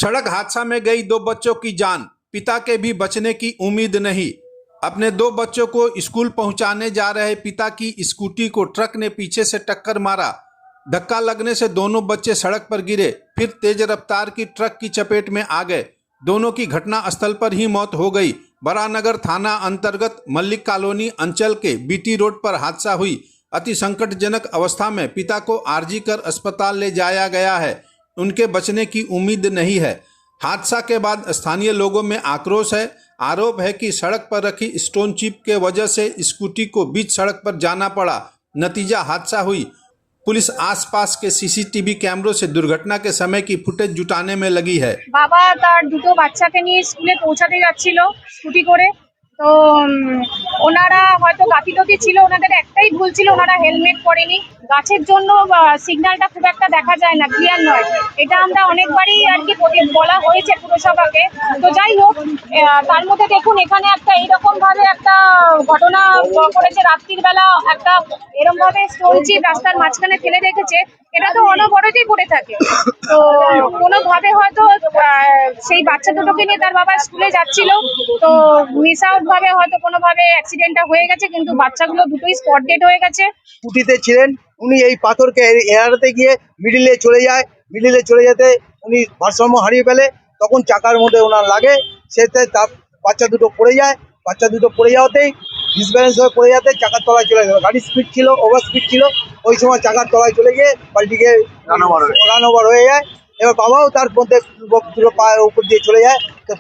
सड़क हादसा में गई 2 बच्चों की जान, पिता के भी बचने की उम्मीद नहीं। अपने 2 बच्चों को स्कूल पहुंचाने जा रहे पिता की स्कूटी को ट्रक ने पीछे से टक्कर मारा। धक्का लगने से दोनों बच्चे सड़क पर गिरे, फिर तेज रफ्तार की ट्रक की चपेट में आ गए। दोनों की घटना स्थल पर ही मौत हो गई। बरानगर थाना अंतर्गत मल्लिक कॉलोनी अंचल के बीटी रोड पर हादसा हुई। अति संकटजनक अवस्था में पिता को आरजी कर अस्पताल ले जाया गया है। उनके बचने की उम्मीद नहीं है। हादसा के बाद स्थानीय लोगों में आक्रोश है। आरोप है कि सड़क पर रखी स्टोन चिप के वजह से स्कूटी को बीच सड़क पर जाना पड़ा, नतीजा हादसा हुई। पुलिस आसपास के सीसीटीवी कैमरों से दुर्घटना के समय की फुटेज जुटाने में लगी है। বাবা তার দুটো বাচ্চাকে নিয়ে স্কুলে পৌঁছাতে যাচ্ছিল স্কুটি করে। তো ওনারা হয়তো গাফিলতি ছিল, ওনাদের একটাই ভুল ছিল, ওনারা হেলমেট পরেনি। গাছের জন্য সিগন্যালটা খুব একটা দেখা যায় না, ক্লিয়ার নয়। এটা আমরা অনেকবারই আর কি বলা হয়েছে পুরসভাকে। তো যাই হোক, তার মধ্যে দেখুন এখানে একটা এইরকম ভাবে একটা ঘটনা করেছে। রাত্রির বেলা একটা এরকম ভাবে স্টোন চিপ রাস্তার মাঝখানে ফেলে রেখেছে। এটা তো অনবরতই পড়ে থাকে। তো কোনোভাবে হয়তো সেই বাচ্চা দুটোকে নিয়ে তার বাবা স্কুলে যাচ্ছিল, তো মিস আউট ভাবে হয়তো কোনোভাবে অ্যাক্সিডেন্টটা হয়ে গেছে, কিন্তু বাচ্চাগুলো দুটোই স্পট ডেড হয়ে গেছে। স্কুটিতে ছিলেন উনি, এই পাথরকে এড়াতে গিয়ে মিডিলে চলে যায়। মিডিলে চলে যেতে উনি ভারসাম্য হারিয়ে ফেলে, তখন চাকার মধ্যে ওনার লাগে, সেতে তার বাচ্চা দুটো পড়ে যায়। বাচ্চা দুটো পড়ে যাওয়াতেই ডিসব্যালেন্স হয়ে পড়ে যাতে চাকার তলায় চলে গেল। গাড়ির স্পিড ছিল, ওভার স্পিড ছিল, ওই সময় চাকার তলায় চলে গিয়ে বাড়িটিকে রান ওভার হয়ে যায়। এবার বাবাও তার মধ্যে দুটো পায়ের উপর দিয়ে চলে যায়। তো